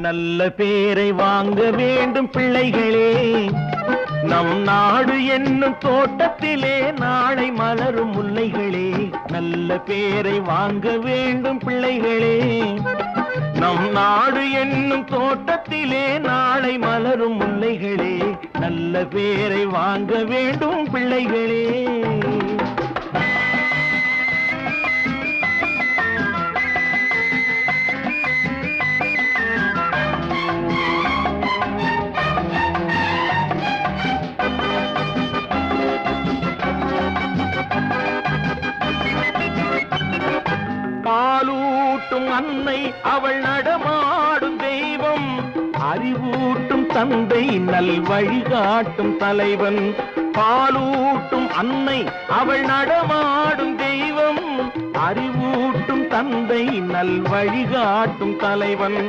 நல்ல பேரை வாங்க வேண்டும் பிள்ளைகளே, நம் நாடு என்னும் தோட்டத்திலே நாளை மலரும் முல்லைகளே. நல்ல பேரை வாங்க வேண்டும் பிள்ளைகளே, நம் நாடு என்னும் தோட்டத்திலே நாளை மலரும் முல்லைகளே. நல்ல பேரை வாங்க வேண்டும் பிள்ளைகளே. பாலூட்டும் அன்னை அவள் நடமாடும் தெய்வம், அறிவூட்டும் தந்தை நல் வழிகாட்டும் தலைவன். பாலூட்டும் அன்னை அவள் நடமாடும் தெய்வம், அறிவூட்டும் தந்தை நல் வழிகாட்டும் தலைவன்.